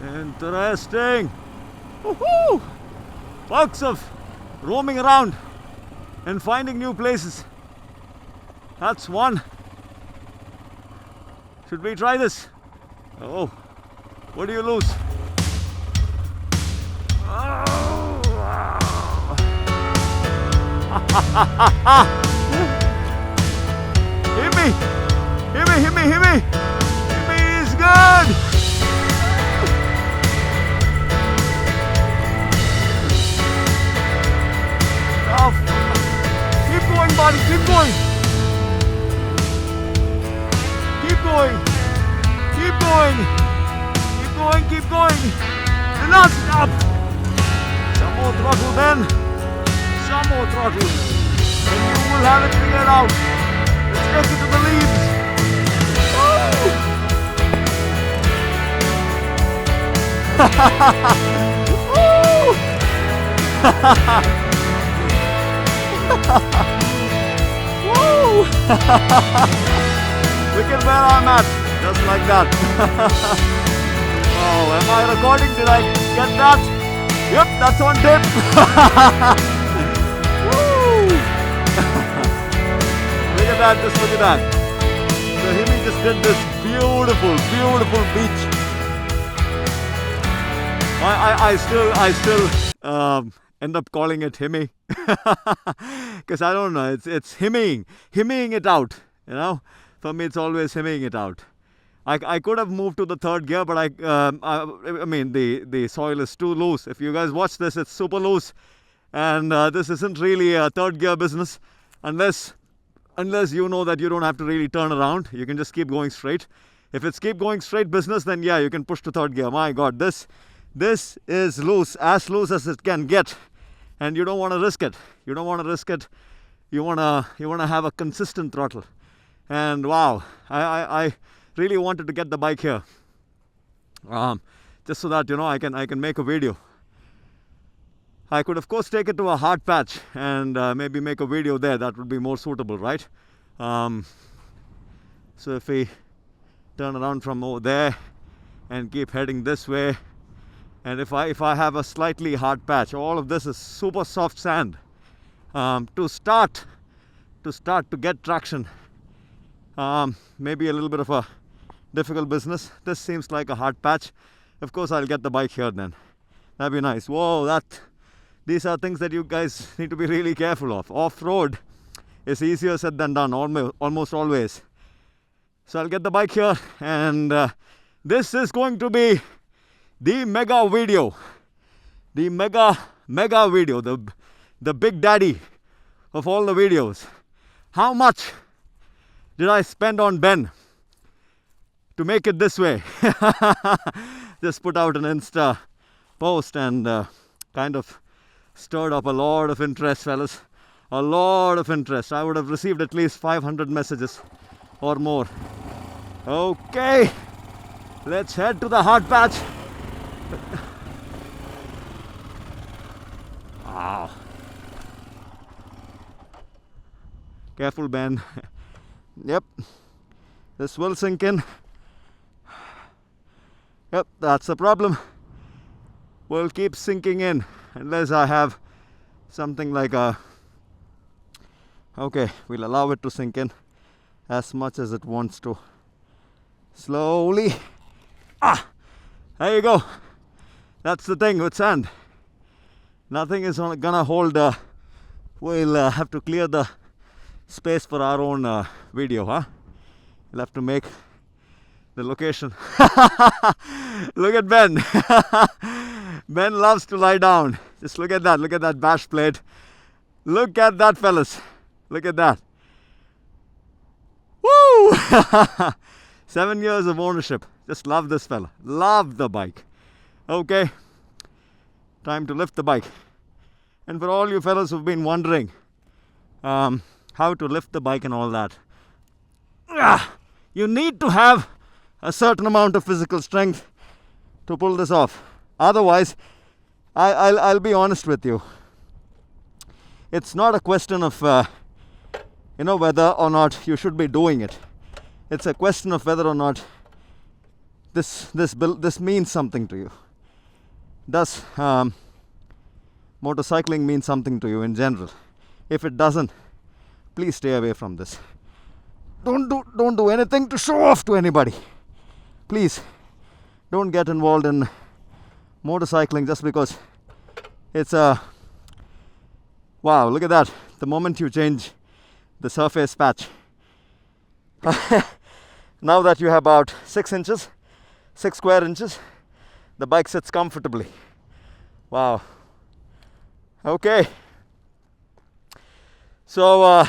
Interesting. Woohoo! Perks of roaming around and finding new places. That's one. Should we try this? Oh, what do you lose? Oh, wow. Hit me! Hit me, hit me, hit me! Hit me is good! Oh, keep going, buddy, keep going! Keep going! Keep going! Keep going, keep going! Do not stop! Some more throttle then! Some more throttle! And you will have it figured out! Let's take it to the leaves! Woo! Woo! Look at where I'm at, just like that. Oh, am I recording? Did I get that? Yep, that's on tape. Woo! Look at that, just look at that. So Himi just did this beautiful, beautiful beach. I still end up calling it Himi. Because I don't know, it's himmying it out, you know. For me, it's always himmying it out. I could have moved to the third gear, but I mean, the soil is too loose. If you guys watch this, it's super loose. And this isn't really a third gear business unless you know that you don't have to really turn around. You can just keep going straight. If it's keep going straight business, then yeah, you can push to third gear. My God, this is loose as it can get. And you don't want to risk it. You don't want to risk it. You wanna have a consistent throttle. And wow, I really wanted to get the bike here, just so that, you know, I can make a video. I could of course take it to a hard patch and maybe make a video there. That would be more suitable, right? So if we turn around from over there and keep heading this way, and if I have a slightly hard patch, all of this is super soft sand. To start to get traction. Maybe a little bit of a difficult business. This seems like a hard patch. Of course, I'll get the bike here then. That'd be nice. Whoa, these are things that you guys need to be really careful of. Off-road is easier said than done, almost always. So I'll get the bike here, and this is going to be the mega video. The mega video, the big daddy of all the videos. How much did I spend on Ben to make it this way? Just put out an Insta post and kind of stirred up a lot of interest, fellas. A lot of interest. I would have received at least 500 messages or more. Okay, let's head to the hard patch. Wow. Careful, Ben. Yep, this will sink in. Yep, that's the problem. Will keep sinking in unless I have something like a... Okay, we'll allow it to sink in as much as it wants to. Slowly. There you go. That's the thing with sand. Nothing is gonna hold. We'll have to clear the space for our own video, huh? We'll have to make the location. Look at Ben. Ben loves to lie down. Just look at that bash plate. Look at that, fellas. Look at that. Woo! 7 years of ownership. Just love this fella. Love the bike. Okay, time to lift the bike. And for all you fellas who've been wondering how to lift the bike and all that, you need to have a certain amount of physical strength to pull this off. Otherwise, I'll be honest with you. It's not a question of whether or not you should be doing it. It's a question of whether or not this means something to you. Does motorcycling mean something to you in general? If it doesn't, please stay away from this. Don't do anything to show off to anybody. Please don't get involved in motorcycling just because it's a wow, look at that. The moment you change the surface patch, now that you have about 6 square inches, the bike sits comfortably. Wow. Okay. So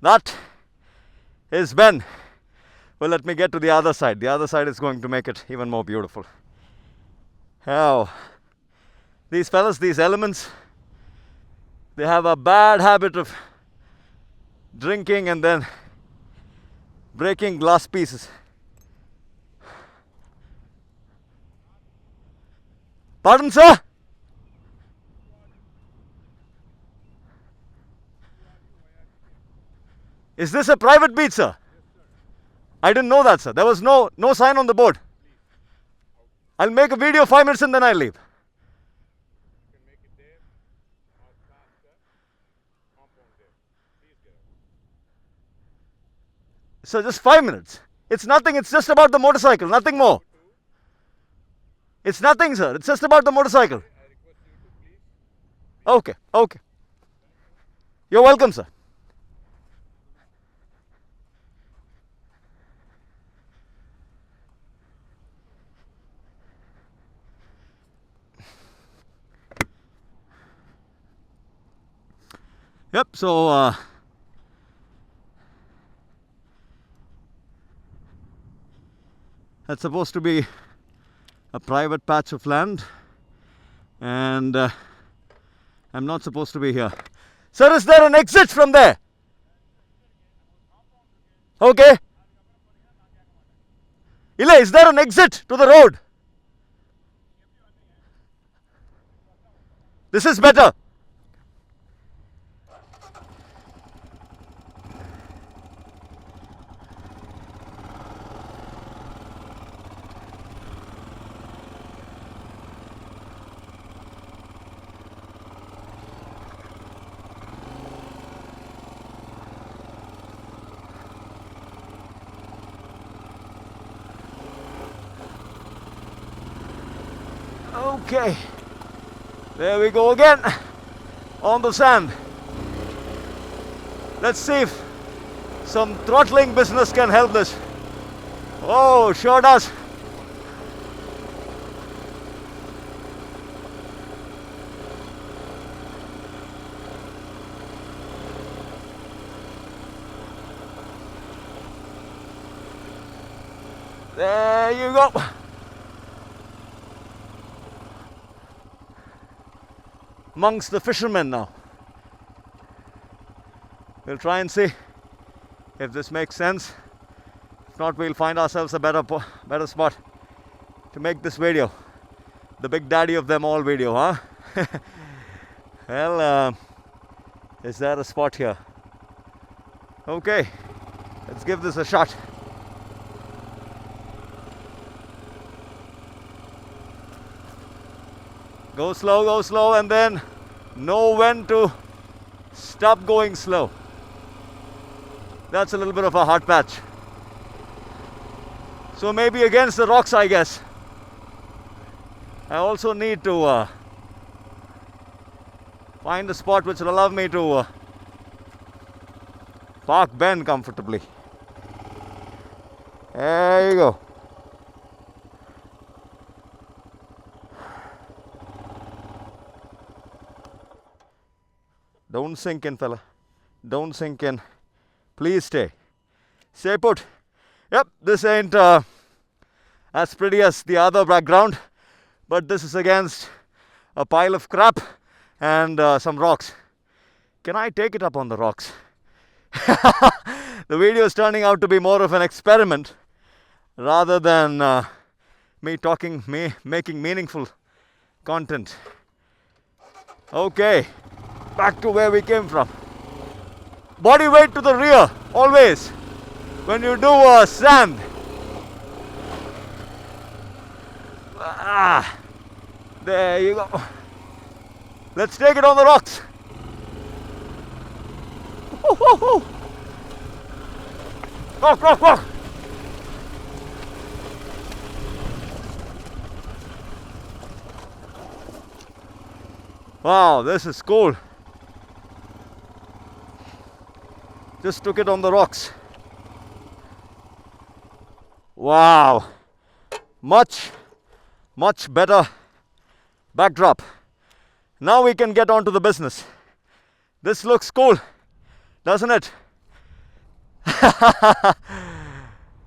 that is Ben. Well, let me get to the other side. The other side is going to make it even more beautiful. How these fellas, these elements, they have a bad habit of drinking and then breaking glass pieces. Pardon, sir? Is this a private beach, sir? I didn't know that, sir. There was no sign on the board. I'll make a video 5 minutes and then I'll leave. So just 5 minutes. It's nothing. It's just about the motorcycle. Nothing more. It's nothing, sir. It's just about the motorcycle. Okay. Okay. You're welcome, sir. Yep. So that's supposed to be a private patch of land, and I'm not supposed to be here. Sir, is there an exit from there? Okay. Illa, is there an exit to the road? This is better. Okay, there we go again on the sand. Let's see if some throttling business can help this. Oh, sure does. There you go. Amongst the fishermen now. We'll try and see if this makes sense. If not, we'll find ourselves a better spot to make this video. The big daddy of them all video, huh? Well, is there a spot here? Okay, let's give this a shot. Go slow, and then know when to stop going slow. That's a little bit of a hard patch. So maybe against the rocks, I guess. I also need to find a spot which will allow me to park Ben comfortably. There you go. Don't sink in, fella. Don't sink in. Please stay. Stay put. Yep, this ain't as pretty as the other background, but this is against a pile of crap and some rocks. Can I take it up on the rocks? The video is turning out to be more of an experiment rather than making meaningful content. Okay. Back to where we came from. Body weight to the rear, always. When you do sand. There you go. Let's take it on the rocks. Woo-hoo-hoo. Rock, rock, rock. Wow, this is cool. Just took it on the rocks. Wow. Much better backdrop. Now we can get on to the business. This looks cool, doesn't it?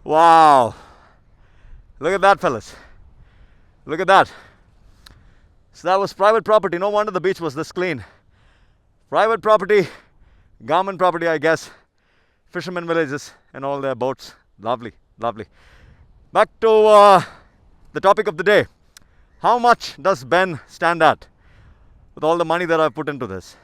Wow. Look at that, fellas. Look at that. So that was private property. No wonder the beach was this clean. Private property, government property, I guess. Fishermen villages and all their boats. Lovely, lovely. Back to the topic of the day. How much does Ben stand at with all the money that I've put into this?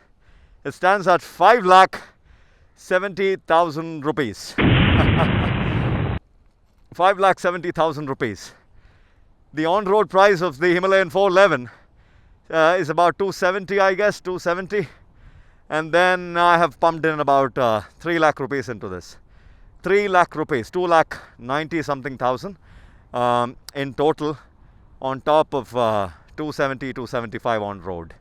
It stands at 5,70,000 rupees. 5,70,000 rupees. The on-road price of the Himalayan 411 is about 270, I guess, 270. And then I have pumped in about 3 lakh rupees into this. 3 lakh rupees, 2 lakh 90 something thousand in total, on top of 270, 275 on road.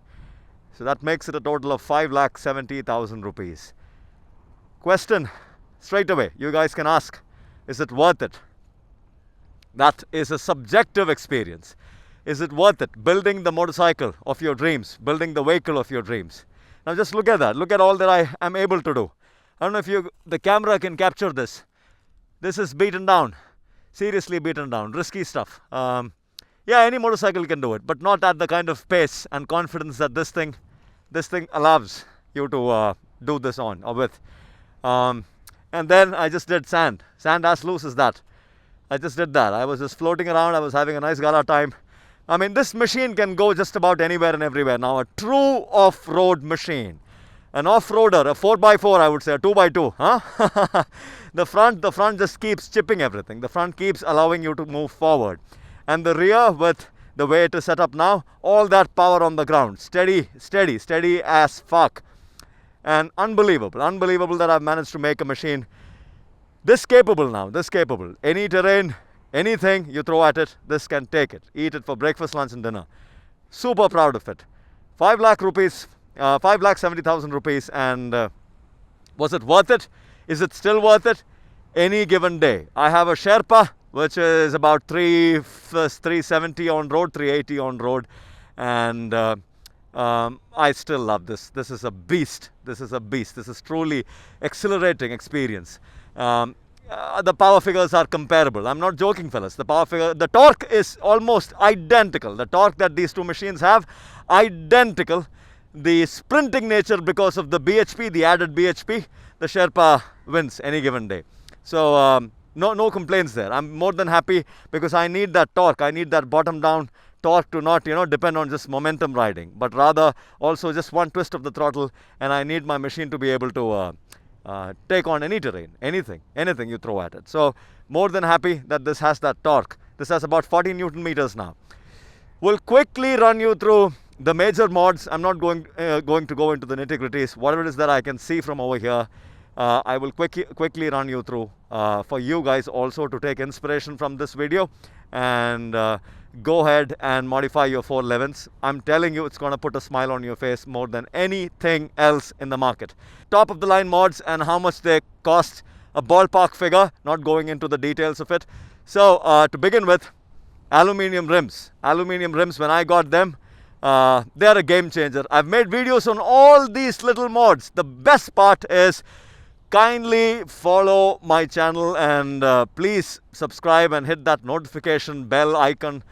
So that makes it a total of 5,70,000 rupees. Question straight away, you guys can ask, is it worth it? That is a subjective experience. Is it worth it? Building the motorcycle of your dreams, building the vehicle of your dreams. Now just look at that. Look at all that I am able to do. I don't know if the camera can capture this. This is beaten down. Seriously beaten down. Risky stuff. Yeah, any motorcycle can do it, but not at the kind of pace and confidence that this thing allows you to do this on or with. And then I just did sand. Sand as loose as that. I just did that. I was just floating around. I was having a nice gala time. I mean, this machine can go just about anywhere and everywhere. Now, a true off-road machine. An off-roader, a 4x4, I would say, a 2x2. Huh? The front just keeps chipping everything. The front keeps allowing you to move forward. And the rear, with the way it is set up now, all that power on the ground. Steady as fuck. And unbelievable that I've managed to make a machine this capable now, this capable. Any terrain, anything you throw at it, this can take it. Eat it for breakfast, lunch and dinner. Super proud of it. 5 lakh rupees, 5,70,000 rupees, and was it worth it? Is it still worth it? Any given day. I have a Sherpa, which is about 370 on road, 380 on road, and I still love this. This is a beast. This is a beast. This is truly exhilarating experience. The power figures are comparable. I'm not joking, fellas. The torque is almost identical. The torque that these two machines have, identical. The sprinting nature, because of the BHP, the added BHP, the Sherpa wins any given day. So no complaints there. I'm more than happy, because I need that torque. I need that bottom down torque to not depend on just momentum riding, but rather also just one twist of the throttle, and I need my machine to be able to take on any terrain, anything you throw at it. So more than happy that this has that torque. This has about 40 Newton meters now. We'll quickly run you through the major mods. I'm not going to go into the nitty-gritties. Whatever it is that I can see from over here, I will quickly run you through for you guys also to take inspiration from this video and go ahead and modify your 411s. I'm telling you, it's going to put a smile on your face more than anything else in the market. Top of the line mods and how much they cost, a ballpark figure, not going into the details of it. So to begin with, aluminium rims. Aluminium rims, when I got them, they are a game changer. I've made videos on all these little mods. The best part is, kindly follow my channel and please subscribe and hit that notification bell icon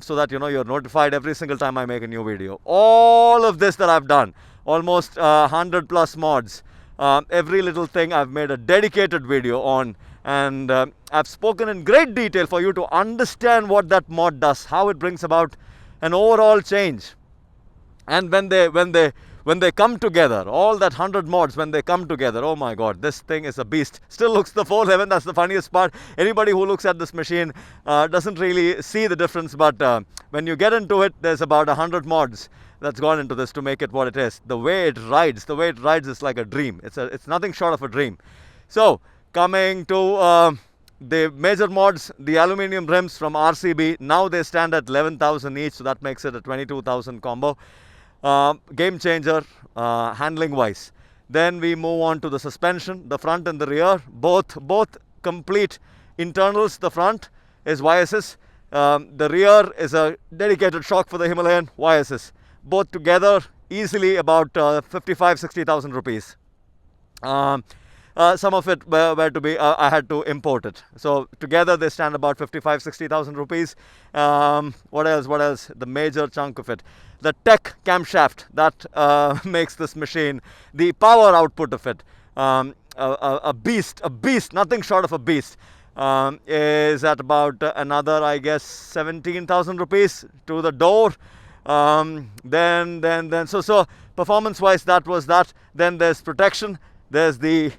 so that you're notified every single time I make a new video. All of this that I've done, almost 100 plus mods, every little thing I've made a dedicated video on, and I've spoken in great detail for you to understand what that mod does, how it brings about an overall change. And when when they come together, all that 100 mods, when they come together, oh my god, this thing is a beast. Still looks the 411, that's the funniest part. Anybody who looks at this machine doesn't really see the difference, but when you get into it, there's about 100 mods that's gone into this to make it what it is. The way it rides is like a dream. It's nothing short of a dream. So coming to the major mods, the aluminium rims from RCB, now they stand at 11,000 each, so that makes it a 22,000 combo. Game changer handling wise. Then we move on to the suspension, the front and the rear, both complete internals. The front is YSS, the rear is a dedicated shock for the Himalayan YSS. Both together easily about 55,000-60,000 rupees. Some of it were to be, I had to import it. So together they stand about 55,000-60,000 rupees. What else? The major chunk of it. The tech camshaft that makes this machine, the power output of it, a beast, nothing short of a beast, is at about another, I guess, 17,000 rupees to the door. So performance wise, that was that. Then there's protection. There's the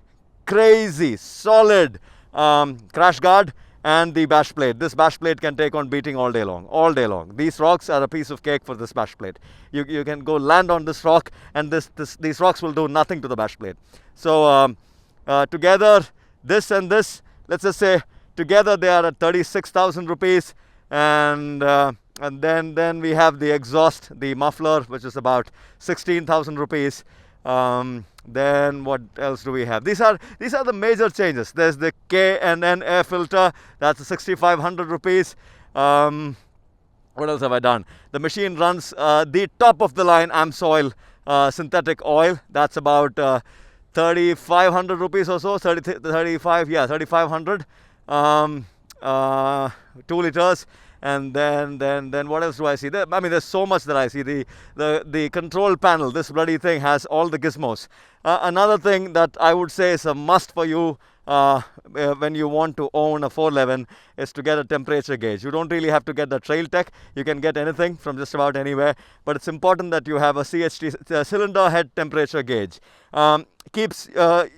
crazy solid crash guard and the bash plate. This bash plate can take on beating all day long. These rocks are a piece of cake for this bash plate. You can go land on this rock and these rocks will do nothing to the bash plate. So together, this and this, let's just say together they are at 36,000 rupees. And then we have the exhaust, the muffler, which is about 16,000 rupees. Then what else do we have? These are the major changes. There's the K&N air filter, that's 6,500 rupees. What else have I done? The machine runs the top of the line AMSOIL synthetic oil. That's about 3,500 rupees or so. 3,500. 2 liters. And then what else do I see? There's so much that I see. The control panel, this bloody thing has all the gizmos. Another thing that I would say is a must for you when you want to own a 411 is to get a temperature gauge. You don't really have to get the Trail Tech. You can get anything from just about anywhere. But it's important that you have a CHT, cylinder head temperature gauge. Keeps a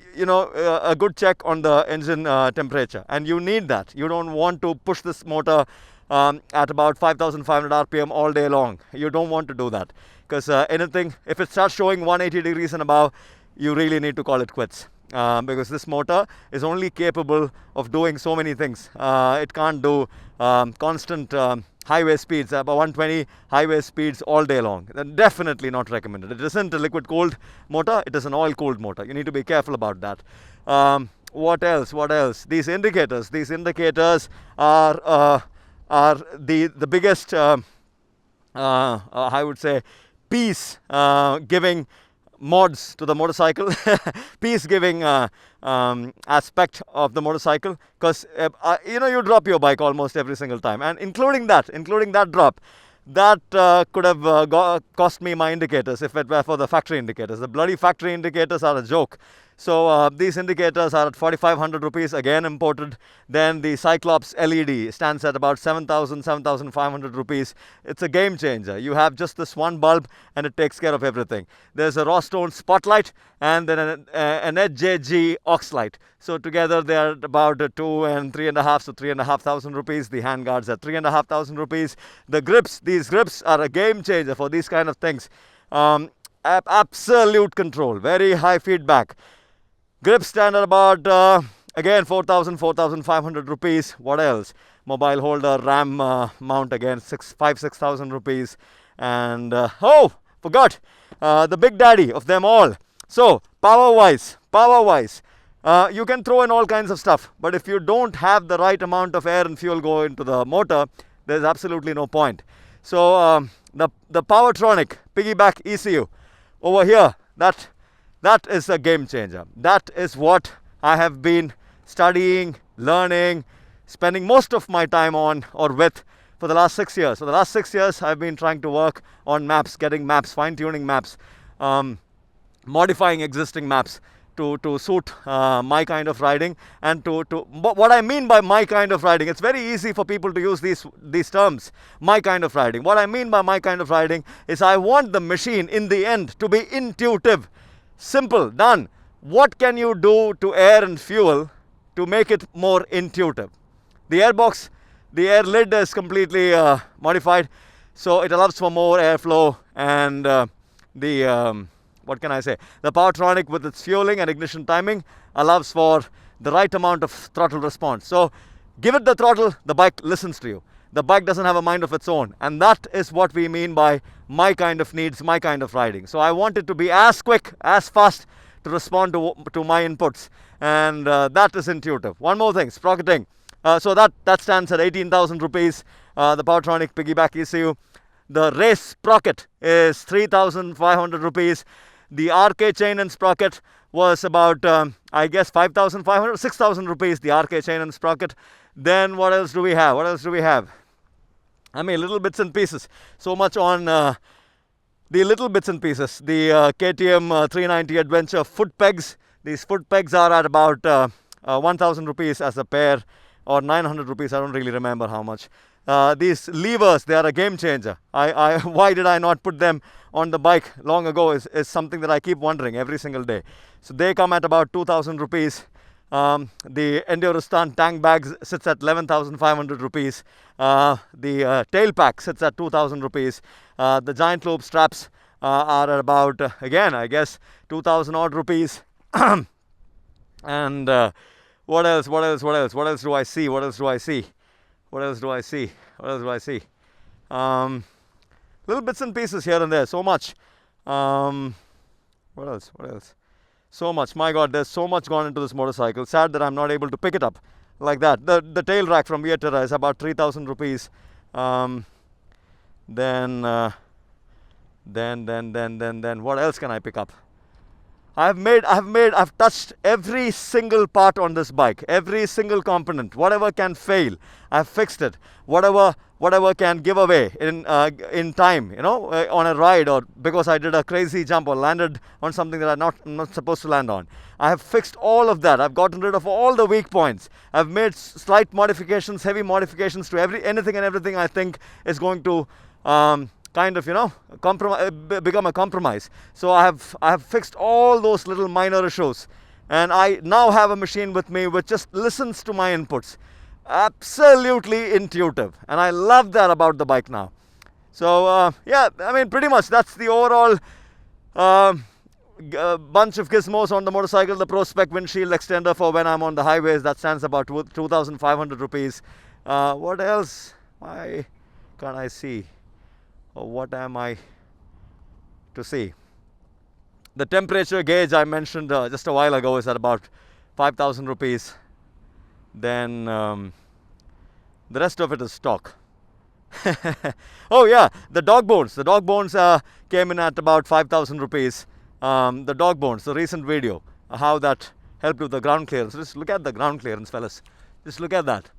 good check on the engine temperature, and you need that. You don't want to push this motor at about 5,500 RPM all day long. You don't want to do that, because anything, if it starts showing 180 degrees and above, you really need to call it quits, because this motor is only capable of doing so many things. It can't do constant highway speeds, about 120 highway speeds all day long. Definitely not recommended. It isn't a liquid cooled motor, it is an oil cooled motor. You need to be careful about that. What else? These indicators are the biggest, I would say, peace giving mods to the motorcycle, peace giving aspect of the motorcycle, because you drop your bike almost every single time, and including that drop, that could have cost me my indicators if it were for the factory indicators. The bloody factory indicators are a joke. So these indicators are at 4,500 rupees, again imported. Then the Cyclops LED stands at about 7,500 rupees. It's a game changer. You have just this one bulb and it takes care of everything. There's a raw stone spotlight and then an HJG aux light. So together they are about 2 and 3.5, so 3,500 rupees. The handguards at 3,500 rupees. The grips, these grips are a game changer for these kind of things. Absolute control, very high feedback. Grips stand at about, again, 4,500 rupees. What else? Mobile holder, RAM mount, again, 6,000 rupees. And, forgot, the big daddy of them all. So, power-wise, you can throw in all kinds of stuff. But if you don't have the right amount of air and fuel go into the motor, there's absolutely no point. So, the POWERTRONIC piggyback ECU over here, that is a game changer. That is what I have been studying, learning, spending most of my time on or with for the last 6 years. So the last 6 years I've been trying to work on maps, getting maps, fine-tuning maps, modifying existing maps. to suit my kind of riding, and what I mean by my kind of riding, it's very easy for people to use these terms, my kind of riding. What I mean by my kind of riding is I want the machine in the end to be intuitive, simple, done. What can you do to air and fuel to make it more intuitive? The airbox, the air lid is completely modified, so it allows for more airflow, and what can I say? The POWERTRONIC with its fueling and ignition timing allows for the right amount of throttle response. So give it the throttle, the bike listens to you. The bike doesn't have a mind of its own, and that is what we mean by my kind of needs, my kind of riding. So I want it to be as quick, as fast to respond to my inputs, and that is intuitive. One more thing, sprocketing. So that stands at 18,000 rupees. The POWERTRONIC piggyback ECU. The race sprocket is 3,500 rupees. The RK chain and sprocket was about, I guess, 5,500, 6,000 rupees, the RK chain and sprocket. Then what else do we have? What else do we have? I mean, little bits and pieces. So much on the little bits and pieces. The KTM 390 Adventure foot pegs. These foot pegs are at about 1,000 rupees as a pair, or 900 rupees. I don't really remember how much. These levers, they are a game changer. Why did I not put them on the bike long ago is something that I keep wondering every single day. So they come at about 2,000 rupees. The ENDURISTAN tank bags sits at 11,500 rupees. The tail pack sits at 2,000 rupees. The giant loop straps are at about, again, I guess, 2,000 odd rupees. And what else? What else? What else? What else do I see? What else do I see? What else do I see? What else do I see? Little bits and pieces here and there. So much. What else? What else? So much. My God, there's so much gone into this motorcycle. Sad that I'm not able to pick it up like that. The tail rack from VIATERRA is about 3,000 rupees. Then what else can I pick up? I've touched every single part on this bike, every single component. Whatever can fail, I've fixed it. Whatever can give away in time, on a ride, or because I did a crazy jump or landed on something that I'm not supposed to land on. I have fixed all of that. I've gotten rid of all the weak points. I've made slight modifications, heavy modifications to anything and everything I think is going to kind of, become a compromise. So I have fixed all those little minor issues, and I now have a machine with me which just listens to my inputs. Absolutely intuitive, and I love that about the bike now. So yeah, I mean, pretty much that's the overall bunch of gizmos on the motorcycle. The PROSPEC windshield extender for when I'm on the highways, that stands about 2,500 rupees. What else? Why can't I see? Or what am I to see? The temperature gauge I mentioned just a while ago is at about 5,000 rupees. Then the rest of it is stock. Oh yeah, the dog bones. The dog bones came in at about 5,000 rupees. The dog bones, the recent video, how that helped with the ground clearance. Just look at the ground clearance, fellas. Just look at that.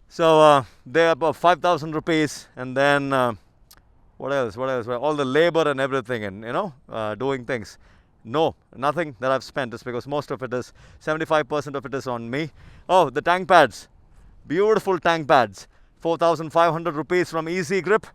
So they're about 5,000 rupees, and then what else? What else? Well, all the labor and everything, and doing things. No, nothing that I've spent. It's because most of it is 75% of it is on me. Oh, the tank pads, beautiful tank pads, 4,500 rupees from EAZI Grip.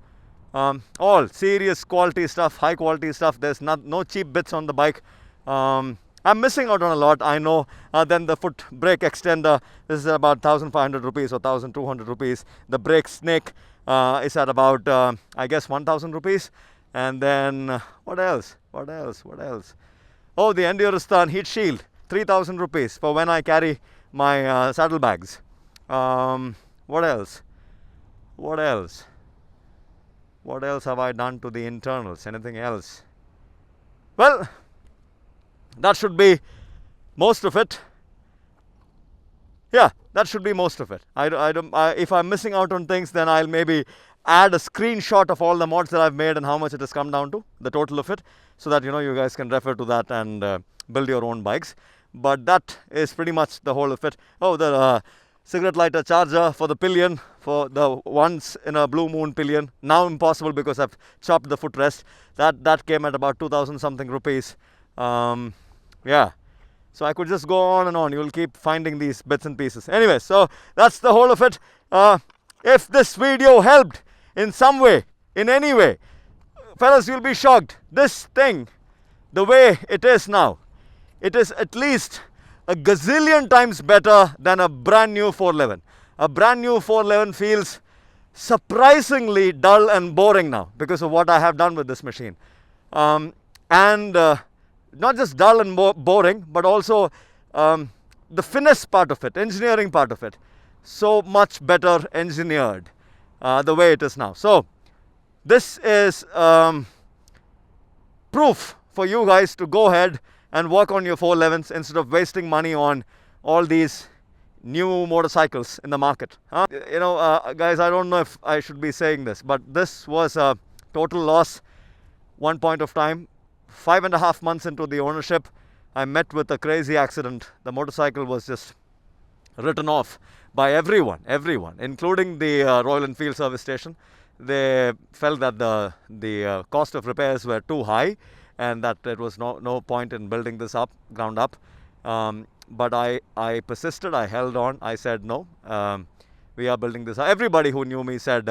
All serious quality stuff, high quality stuff. There's no cheap bits on the bike. I'm missing out on a lot, I know. Then the foot brake extender, this is about 1,500 rupees or 1,200 rupees. The brake snake is at about, I guess, 1,000 rupees. And then what else? What else? What else? Oh, the ENDURISTAN heat shield, 3,000 rupees for when I carry my saddlebags. What else? What else? What else have I done to the internals? Anything else? Well, that should be most of it. Yeah, that should be most of it. If I'm missing out on things, then I'll maybe add a screenshot of all the mods that I've made and how much it has come down to, the total of it, so that you guys can refer to that and build your own bikes. But that is pretty much the whole of it. Oh, the cigarette lighter charger for the pillion, for the once in a blue moon pillion, now impossible because I've chopped the footrest. That came at about 2,000 something rupees. Yeah, So I could just go on and on. You'll keep finding these bits and pieces. Anyway, so that's the whole of it. If this video helped in some way, in any way, fellas, you'll be shocked. This thing, the way it is now, it is at least a gazillion times better than a brand new 411. A brand new 411 feels surprisingly dull and boring now because of what I have done with this machine. Not just dull and boring, but also the finesse part of it, engineering part of it, so much better engineered the way it is now. So this is proof for you guys to go ahead and work on your 411s instead of wasting money on all these new motorcycles in the market. Guys, I don't know if I should be saying this, but this was a total loss. One point of time, 5.5 months into the ownership, I met with a crazy accident. The motorcycle was just written off by everyone, including the Royal Enfield service station. They felt that the cost of repairs were too high and that there was no point in building this up, ground up. But I persisted, I held on, I said no, we are building this up. Everybody who knew me said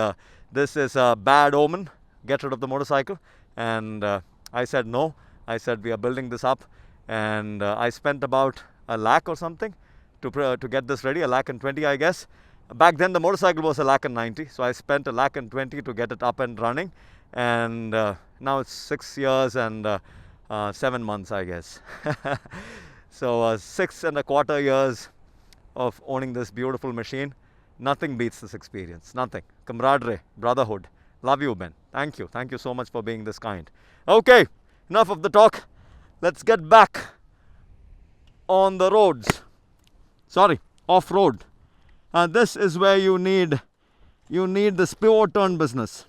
this is a bad omen, get rid of the motorcycle. And I said no, I said we are building this up. And I spent about $1 lakh or something to get this ready, $1,20,000 I guess. Back then the motorcycle was $1,90,000, so I spent $1,20,000 to get it up and running. And now it's 6 years and 7 months, I guess. So 6.25 years of owning this beautiful machine. Nothing beats this experience, nothing. Camaraderie, brotherhood. Love you, Ben. Thank you so much for being this kind. Okay, enough of the talk. Let's get back on the roads. Sorry, off-road. And this is where you need this pivot turn business.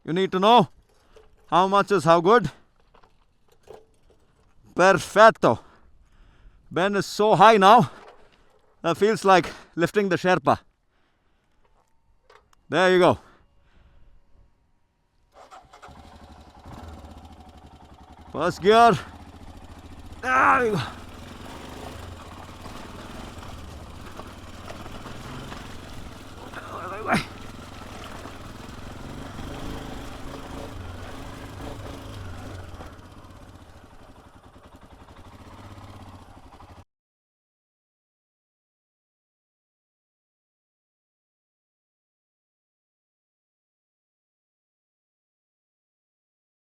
You need to know how much is how good. Perfetto. Ben is so high now, that feels like lifting the Sherpa. There you go. First gear. There you go.